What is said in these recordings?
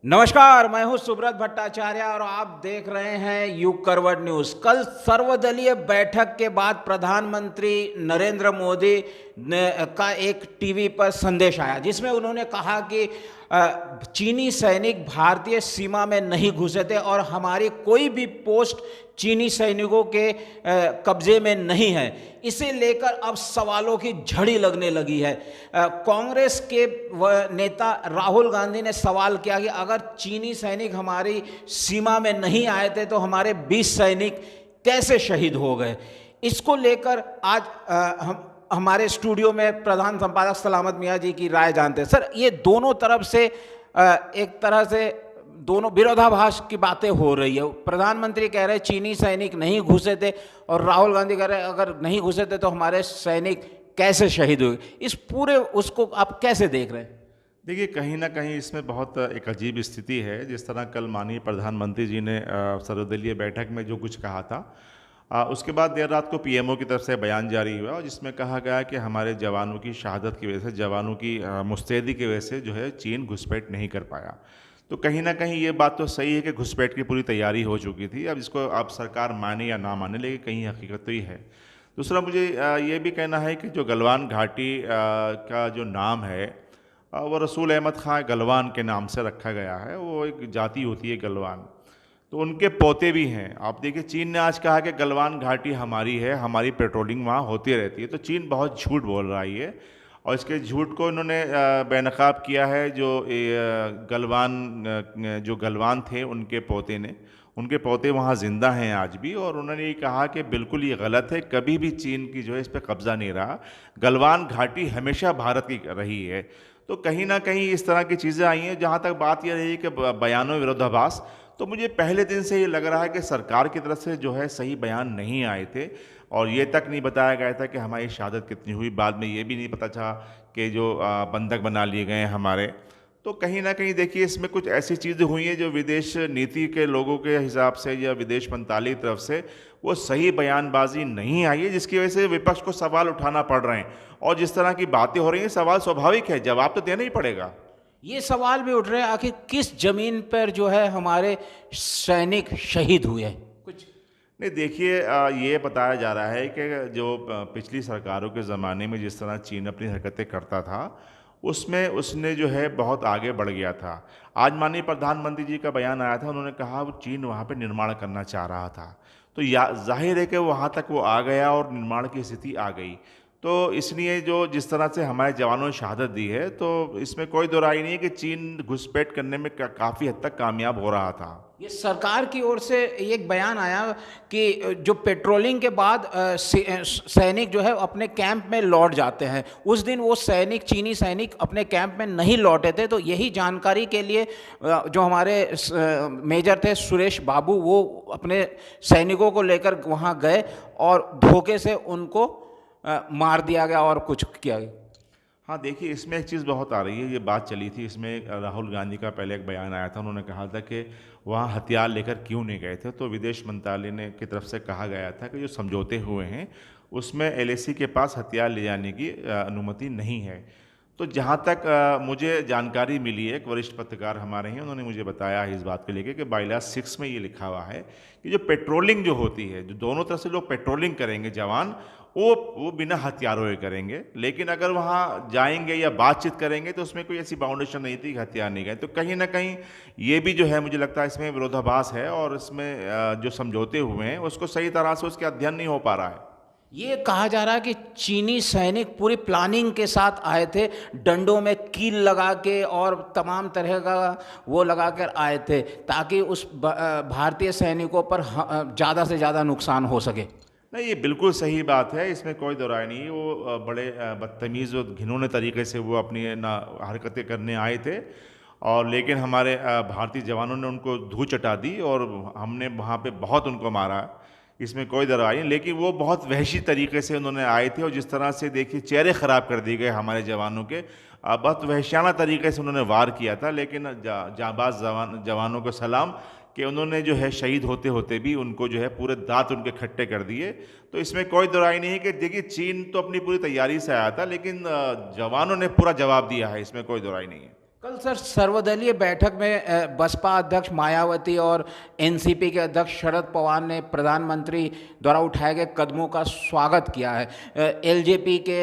नमस्कार, मैं हूं सुब्रत भट्टाचार्य और आप देख रहे हैं युग करवट न्यूज। कल सर्वदलीय बैठक के बाद प्रधानमंत्री नरेंद्र मोदी का एक टीवी पर संदेश आया जिसमें उन्होंने कहा कि चीनी सैनिक भारतीय सीमा में नहीं घुसे थे और हमारी कोई भी पोस्ट चीनी सैनिकों के कब्जे में नहीं है। इसे लेकर अब सवालों की झड़ी लगने लगी है। कांग्रेस के नेता राहुल गांधी ने सवाल किया कि अगर चीनी सैनिक हमारी सीमा में नहीं आए थे तो हमारे 20 सैनिक कैसे शहीद हो गए। इसको लेकर आज हम हमारे स्टूडियो में प्रधान संपादक सलामत मियाँ जी की राय जानते हैं। सर, ये दोनों तरफ से एक तरह से दोनों विरोधाभास की बातें हो रही है। प्रधानमंत्री कह रहे हैं चीनी सैनिक नहीं घुसे थे और राहुल गांधी कह रहे हैं अगर नहीं घुसे थे तो हमारे सैनिक कैसे शहीद हुए। इस पूरे उसको आप कैसे देख रहे हैं? देखिए, कहीं ना कहीं इसमें बहुत एक अजीब स्थिति है। जिस तरह कल माननीय प्रधानमंत्री जी ने सर्वदलीय बैठक में जो कुछ कहा था, उसके बाद देर रात को पीएमओ की तरफ से बयान जारी हुआ और जिसमें कहा गया कि हमारे जवानों की शहादत की वजह से, जवानों की मुस्तैदी की वजह से जो है चीन घुसपैठ नहीं कर पाया। तो कहीं ना कहीं ये बात तो सही है कि घुसपैठ की पूरी तैयारी हो चुकी थी। अब इसको आप सरकार माने या ना माने, लेकिन कहीं हकीकत तो ही है। दूसरा, मुझे ये भी कहना है कि जो गलवान घाटी का जो नाम है, वो रसूल अहमद ख़ान गलवान के नाम से रखा गया है। वो एक जाति होती है गलवान, तो उनके पोते भी हैं। आप देखिए, चीन ने आज कहा कि गलवान घाटी हमारी है, हमारी पेट्रोलिंग वहाँ होती रहती है। तो चीन बहुत झूठ बोल रहा है ये, और इसके झूठ को इन्होंने बेनकाब किया है। जो गलवान थे उनके पोते वहाँ ज़िंदा हैं आज भी, और उन्होंने ये कहा कि बिल्कुल ये गलत है, कभी भी चीन की जो है इस पर कब्ज़ा नहीं रहा। गलवान घाटी हमेशा भारत की रही है। तो कहीं ना कहीं इस तरह की चीज़ें आई हैं। जहाँ तक बात यह रही कि बयानों में विरोधाभास, तो मुझे पहले दिन से ये लग रहा है कि सरकार की तरफ से जो है सही बयान नहीं आए थे, और ये तक नहीं बताया गया था कि हमारी शहादत कितनी हुई। बाद में ये भी नहीं पता था कि जो बंधक बना लिए गए हैं हमारे। तो कहीं ना कहीं देखिए, इसमें कुछ ऐसी चीज़ें हुई हैं जो विदेश नीति के लोगों के हिसाब से या विदेश मंत्रालय की तरफ से वो सही बयानबाजी नहीं आई है, जिसकी वजह से विपक्ष को सवाल उठाना पड़ रहे हैं। और जिस तरह की बातें हो रही हैं, सवाल स्वाभाविक है, जवाब तो देना ही पड़ेगा। ये सवाल भी उठ रहे हैं आखिर किस जमीन पर जो है हमारे सैनिक शहीद हुए कुछ नहीं, देखिए, ये बताया जा रहा है कि जो पिछली सरकारों के ज़माने में जिस तरह चीन अपनी हरकतें करता था, उसमें उसने जो है बहुत आगे बढ़ गया था। आज माननीय प्रधानमंत्री जी का बयान आया था, उन्होंने कहा वो चीन वहाँ पे निर्माण करना चाह रहा था। तो या जाहिर है कि वहाँ तक वो आ गया और निर्माण की स्थिति आ गई। तो इसलिए जो जिस तरह से हमारे जवानों ने शहादत दी है, तो इसमें कोई दो राय नहीं है कि चीन घुसपैठ करने में काफ़ी हद तक कामयाब हो रहा था। ये सरकार की ओर से एक बयान आया कि जो पेट्रोलिंग के बाद सैनिक जो है अपने कैंप में लौट जाते हैं। उस दिन वो चीनी सैनिक अपने कैंप में नहीं लौटे थे। तो यही जानकारी के लिए जो हमारे मेजर थे सुरेश बाबू, वो अपने सैनिकों को लेकर वहाँ गए और धोखे से उनको मार दिया गया और कुछ किया गया। हाँ, देखिए, इसमें एक चीज़ बहुत आ रही है। ये बात चली थी, इसमें राहुल गांधी का पहले एक बयान आया था। उन्होंने कहा था कि वहाँ हथियार लेकर क्यों नहीं गए थे। तो विदेश मंत्रालय ने की तरफ से कहा गया था कि जो समझौते हुए हैं उसमें एलएसी के पास हथियार ले जाने की अनुमति नहीं है। तो जहाँ तक मुझे जानकारी मिली है, एक वरिष्ठ पत्रकार हमारे हैं, उन्होंने मुझे बताया है इस बात को लेकर कि बाईलास 6 में ये लिखा हुआ है कि जो पेट्रोलिंग जो होती है, जो दोनों तरफ से लोग पेट्रोलिंग करेंगे जवान, वो बिना हथियारों के करेंगे। लेकिन अगर वहाँ जाएंगे या बातचीत करेंगे तो उसमें कोई ऐसी बाउंडेशन नहीं थी कि हथियार नहीं गए। तो कहीं ना कहीं ये भी जो है, मुझे लगता है इसमें विरोधाभास है, और इसमें जो समझौते हुए हैं उसको सही तरह से उसके अध्ययन नहीं हो पा रहा है। ये कहा जा रहा है कि चीनी सैनिक पूरी प्लानिंग के साथ आए थे, डंडों में कील लगा के और तमाम तरह का वो लगा कर आए थे ताकि उस भारतीय सैनिकों पर ज़्यादा से ज़्यादा नुकसान हो सके। नहीं, ये बिल्कुल सही बात है, इसमें कोई दो राय नहीं है। वो बड़े बदतमीज़ और घिनौने तरीके से वो अपनी ना हरकतें करने आए थे, और लेकिन हमारे भारतीय जवानों ने उनको धूल चटा दी और हमने वहाँ पे बहुत उनको मारा। इसमें कोई दो राय नहीं, लेकिन वो बहुत वहशी तरीके से उन्होंने आए थे, और जिस तरह से देखिए चेहरे ख़राब कर दिए गए हमारे जवानों के। बहुत वहशियाना तरीके से उन्होंने वार किया था। लेकिन जाबाज जवानों को सलाम कि उन्होंने जो है शहीद होते होते भी उनको जो है पूरे दांत उनके खट्टे कर दिए। तो इसमें कोई दो राय नहीं है कि देखिए, चीन तो अपनी पूरी तैयारी से आया था, लेकिन जवानों ने पूरा जवाब दिया है, इसमें कोई दो राय नहीं है। कल सर सर्वदलीय बैठक में बसपा अध्यक्ष मायावती और एनसीपी के अध्यक्ष शरद पवार ने प्रधानमंत्री द्वारा उठाए गए कदमों का स्वागत किया है। एलजेपी के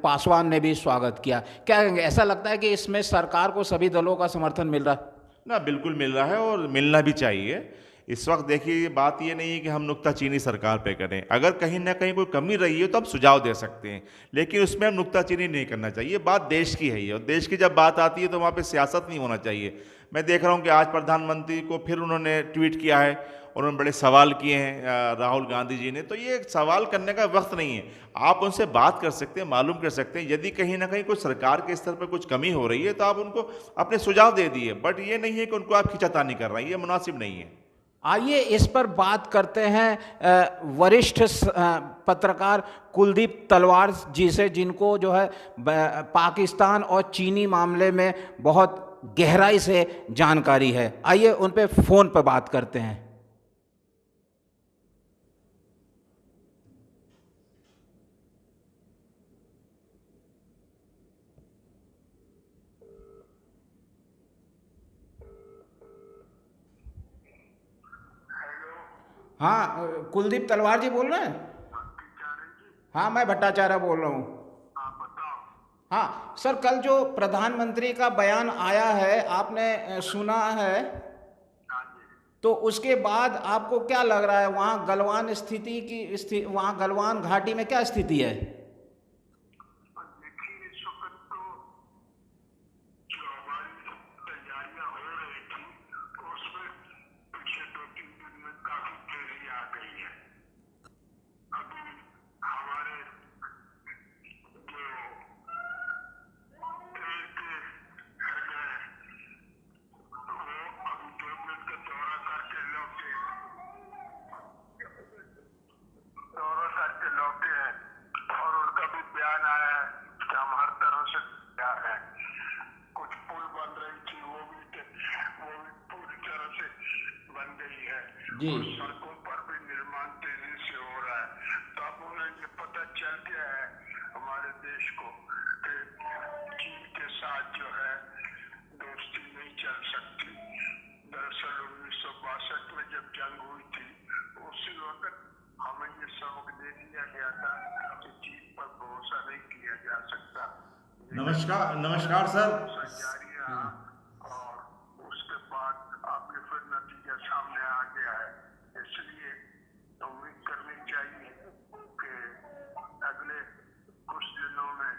पासवान ने भी स्वागत किया। क्या कहेंगे, ऐसा लगता है कि इसमें सरकार को सभी दलों का समर्थन मिल रहा है? ना, बिल्कुल मिल रहा है और मिलना भी चाहिए। इस वक्त देखिए, बात ये नहीं है कि हम नुक्ताचीनी सरकार पे करें। अगर कहीं ना कहीं कोई कमी रही है तो हम सुझाव दे सकते हैं, लेकिन उसमें हम नुक्ताचीनी नहीं करना चाहिए। बात देश की है ये, और देश की जब बात आती है तो वहाँ पे सियासत नहीं होना चाहिए। मैं देख रहा हूँ कि आज प्रधानमंत्री को फिर उन्होंने ट्वीट किया है, उन्होंने बड़े सवाल किए हैं राहुल गांधी जी ने। तो ये सवाल करने का वक्त नहीं है। आप उनसे बात कर सकते हैं, मालूम कर सकते हैं। यदि कहीं ना कहीं कोई सरकार के स्तर पर कुछ कमी हो रही है तो आप उनको अपने सुझाव दे दिए, बट ये नहीं है कि उनको आप खिंचातानी कर रहे हैं। ये मुनासिब नहीं है। आइए इस पर बात करते हैं वरिष्ठ पत्रकार कुलदीप तलवार जी से, जिनको जो है पाकिस्तान और चीनी मामले में बहुत गहराई से जानकारी है। आइए उन पे फोन पर बात करते हैं। हाँ, कुलदीप तलवार जी बोल रहे हैं? हाँ, मैं भट्टाचार्य बोल रहा हूँ। हाँ सर, कल जो प्रधानमंत्री का बयान आया है, आपने सुना है? तो उसके बाद आपको क्या लग रहा है, वहाँ गलवान वहाँ गलवान घाटी में क्या स्थिति है? जी। सड़कों पर भी निर्माण तेजी से हो रहा है। तो अब उन्हें ये पता चल गया है हमारे देश को कि चीन के साथ जो है दोस्ती नहीं चल सकती। दरअसल 1962 में जब जंग हुई थी, उसी वक्त हमें ये सबक दे दिया गया था कि चीन पर भरोसा नहीं किया जा सकता। नमस्कार, नमस्कार सर। जारी रहा और उसके बाद आपके फिर नतीजा सामने आ गया है। इसलिए उम्मीद करनी चाहिए कि अगले कुछ दिनों में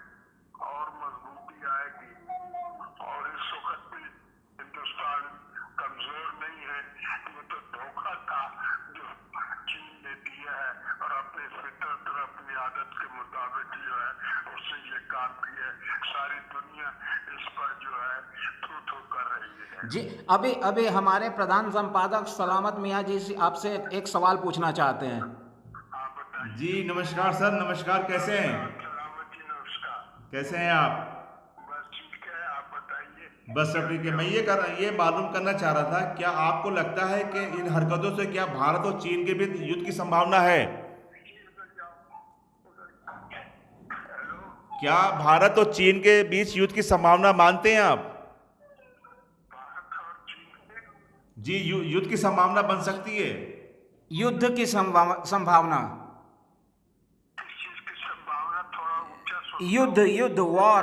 और मजबूती आएगी। और इस वक्त भी हिंदुस्तान कमजोर नहीं है। ये तो धोखा था जो चीन ने दिया है, और अपनी फितरत और अपनी आदत के मुताबिक जो है उससे ये काम किया है। सारी दुनिया इस पर जो है थू कर रही है। जी, अभी हमारे प्रधान संपादक सलामत मियाँ जी आपसे एक सवाल पूछना चाहते हैं। आप बताइए। जी नमस्कार सर, नमस्कार। कैसे हैं? सलामत जी, नमस्कार। कैसे हैं आप? बस ठीक है, आप बताइए। बस सब ठीक है। मैं ये मालूम करना चाह रहा था, क्या आपको लगता है कि इन हरकतों से क्या भारत और चीन के बीच युद्ध की संभावना है? क्या भारत और चीन के बीच युद्ध की संभावना मानते हैं आप? भारत और चीन में जी, युद्ध की संभावना बन सकती है। युद्ध की संभावना? इस चीज की संभावना थोड़ा ऊंचा सोचो। युद्ध, वॉर।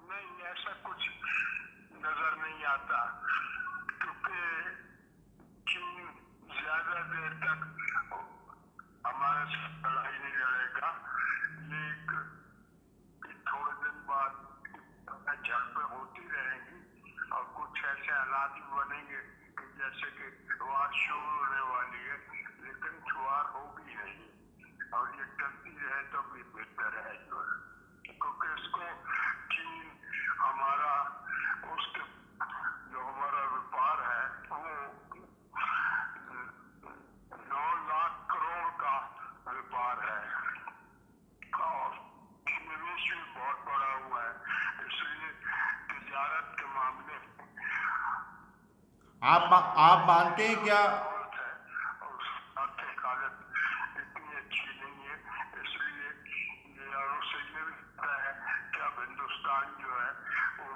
नहीं, ऐसा कुछ नजर नहीं आता, क्योंकि चीन ज्यादा देर तक हमारे साथ लड़ाई नहीं लड़ेगा। ये थोड़े दिन बाद झड़पें होती रहेंगी और कुछ ऐसे हालात बनेंगे कि जैसे कि वार शुरू होने वाली है, लेकिन वार होगी नहीं। और ये चलती रहे तो भी बेहतर है, क्योंकि इसको चीन हमारा उसके जो हमारा व्यापार है वो 9 लाख करोड़ का व्यापार है और निवेश भी बहुत बड़ा हुआ है। इसलिए तिजारत के मामले में आप मानते हैं क्या? और आर्थिक हालत इतनी अच्छी नहीं है। इसलिए ये और उससे ये भी लगता है कि अब हिंदुस्तान जो है वो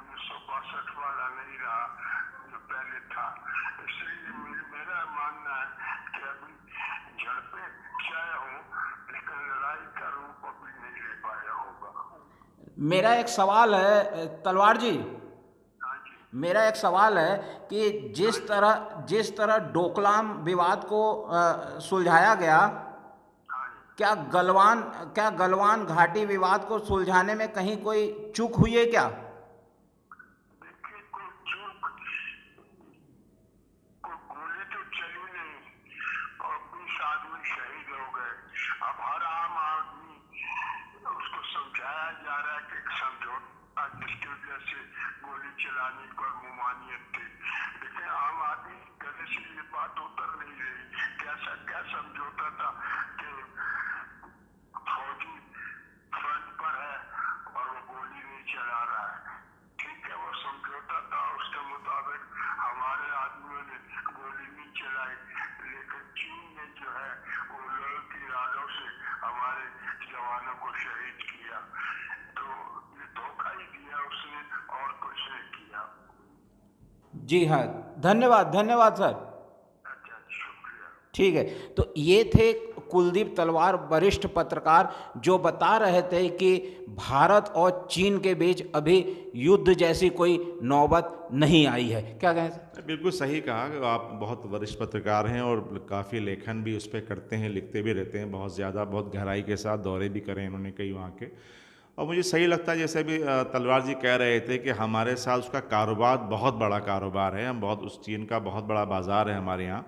मेरा एक सवाल है तलवार जी, हाँ जी। मेरा एक सवाल है कि जिस तरह डोकलाम विवाद को सुलझाया गया, हाँ जी। क्या गलवान घाटी विवाद को सुलझाने में कहीं कोई चूक हुई है क्या? देखिए, कोई चूक, कोई गोली तो चली नहीं और 20 आदमी शहीद हो गए। अब हर आम आदमी उसको समझाया जा रहा है कि एक समझौता जिसकी वजह से गोली चलाने पर मुमानियत थी, लेकिन आम आदमी गले से ये बात उतर नहीं रही। कैसा क्या समझौता था कि फौजी फ्रंट पर है और वो गोली नहीं चला रहा है। ठीक है, वो समझौता था, उसके मुताबिक हमारे आदमियों ने गोली नहीं चलाई, लेकिन चीन ने जो है वो लोहे की राडों से हमारे जवानों को शहीद किया। तो ये धोखा ही दिया उसने और कुछ नहीं किया। जी हाँ, धन्यवाद सर। अच्छा, शुक्रिया। ठीक है, तो ये थे कुलदीप तलवार, वरिष्ठ पत्रकार, जो बता रहे थे कि भारत और चीन के बीच अभी युद्ध जैसी कोई नौबत नहीं आई है। क्या कहें सर? बिल्कुल सही कहा कि आप बहुत वरिष्ठ पत्रकार हैं और काफ़ी लेखन भी उस पर करते हैं, लिखते भी रहते हैं बहुत ज़्यादा, बहुत गहराई के साथ दौरे भी करे इन्होंने कई वहाँ के। और मुझे सही लगता है, जैसे भी तलवार जी कह रहे थे कि हमारे साथ उसका कारोबार बहुत बड़ा कारोबार है, हम बहुत उस चीन का बहुत बड़ा बाज़ार है हमारे यहाँ।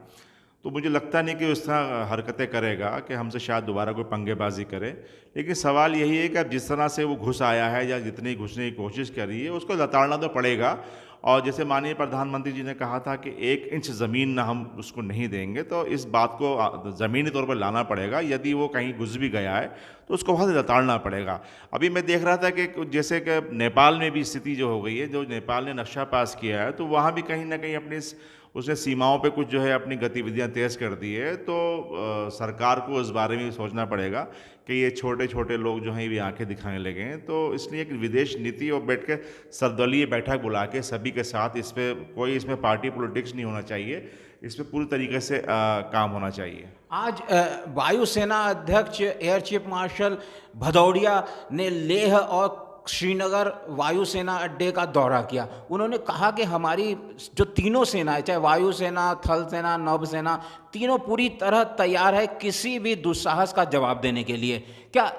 तो मुझे लगता नहीं कि उस तरह हरकतें करेगा कि हमसे शायद दोबारा कोई पंगेबाजी करे। लेकिन सवाल यही है कि अब जिस तरह से वो घुस आया है या जितनी घुसने की कोशिश कर रही है उसको लताड़ना तो पड़ेगा। और जैसे माननीय प्रधानमंत्री जी ने कहा था कि 1 इंच ज़मीन ना हम उसको नहीं देंगे, तो इस बात को ज़मीनी तौर पर लाना पड़ेगा। यदि वो कहीं घुस भी गया है तो उसको वहाँ से लताड़ना पड़ेगा। अभी मैं देख रहा था कि जैसे कि नेपाल में भी स्थिति जो हो गई है, जो नेपाल ने नक्शा पास किया है, तो वहाँ भी कहीं ना कहीं अपनी उसने सीमाओं पे कुछ जो है अपनी गतिविधियां तेज़ कर दी है। तो सरकार को इस बारे में सोचना पड़ेगा कि ये छोटे छोटे लोग जो हैं ये आंखें दिखाने लगे हैं। तो इसलिए एक विदेश नीति और बैठ के सर्वदलीय बैठक बुला के सभी के साथ इस पर कोई इसमें पार्टी पॉलिटिक्स नहीं होना चाहिए, इस पर पूरी तरीके से काम होना चाहिए। आज वायुसेना अध्यक्ष एयर चीफ मार्शल भदौरिया ने लेह और श्रीनगर वायुसेना अड्डे का दौरा किया। उन्होंने कहा कि हमारी जो तीनों सेनाएं, चाहे वायुसेना, थल सेना, नौसेना, तीनों पूरी तरह तैयार है किसी भी दुस्साहस का जवाब देने के लिए। क्या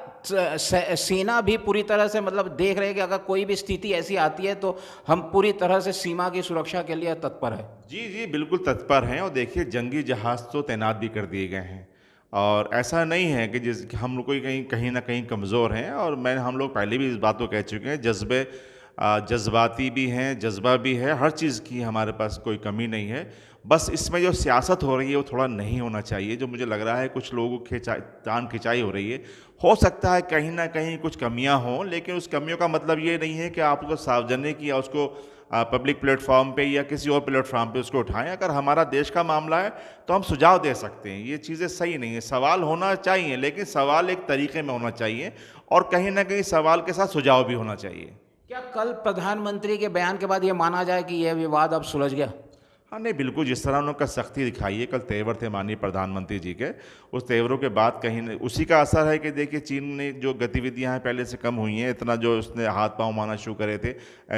सेना भी पूरी तरह से मतलब देख रहे हैं कि अगर कोई भी स्थिति ऐसी आती है तो हम पूरी तरह से सीमा की सुरक्षा के लिए तत्पर है? जी जी, बिल्कुल तत्पर हैं। और देखिए, जंगी जहाज़ तो तैनात भी कर दिए गए हैं और ऐसा नहीं है कि हम लोग कोई कहीं ना कहीं कमज़ोर हैं। और हम लोग पहले भी इस बात को कह चुके हैं, जज्बाती भी हैं, जज्बा भी है, हर चीज़ की हमारे पास कोई कमी नहीं है। बस इसमें जो सियासत हो रही है वो थोड़ा नहीं होना चाहिए, जो मुझे लग रहा है कुछ लोगों की तान खिंचाई हो रही है। हो सकता है कहीं ना कहीं कुछ कमियां हों, लेकिन उस कमियों का मतलब ये नहीं है कि आप उसको सार्वजनिक या उसको पब्लिक प्लेटफॉर्म पे या किसी और प्लेटफॉर्म पे उसको उठाएं। अगर हमारा देश का मामला है तो हम सुझाव दे सकते हैं। ये चीज़ें सही नहीं है, सवाल होना चाहिए, लेकिन सवाल एक तरीके में होना चाहिए और कहीं ना कहीं सवाल के साथ सुझाव भी होना चाहिए। क्या कल प्रधानमंत्री के बयान के बाद ये माना जाए कि यह विवाद अब सुलझ गया? हाँ नहीं, बिल्कुल, जिस तरह उन्होंने सख्ती दिखाई है, कल तेवर थे माननीय प्रधानमंत्री जी के, उस तेवरों के बाद कहीं न उसी का असर है कि देखिए चीन ने जो गतिविधियां हैं पहले से कम हुई हैं। इतना जो उसने हाथ पांव मारना शुरू करे थे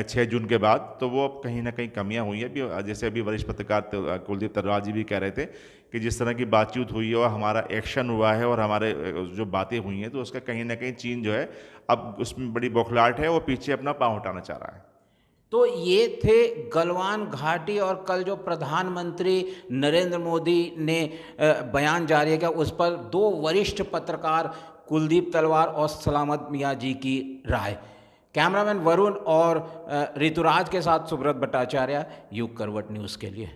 6 जून के बाद, तो वो अब कहीं ना कहीं कमियां हुई हैं। अभी जैसे अभी वरिष्ठ पत्रकार कुलदीप तलवार जी भी कह रहे थे कि जिस तरह की बातचीत हुई है और हमारा एक्शन हुआ है और हमारे जो बातें हुई हैं, तो उसका कहीं ना कहीं चीन जो है अब उसमें बड़ी बौखलाहट है, वो पीछे अपना पाँव हटाना चाह रहा है। तो ये थे गलवान घाटी और कल जो प्रधानमंत्री नरेंद्र मोदी ने बयान जारी किया, उस पर 2 वरिष्ठ पत्रकार कुलदीप तलवार और सलामत मियाँ जी की राय। कैमरामैन वरुण और ऋतुराज के साथ सुब्रत भट्टाचार्य, युग करवट न्यूज़ के लिए।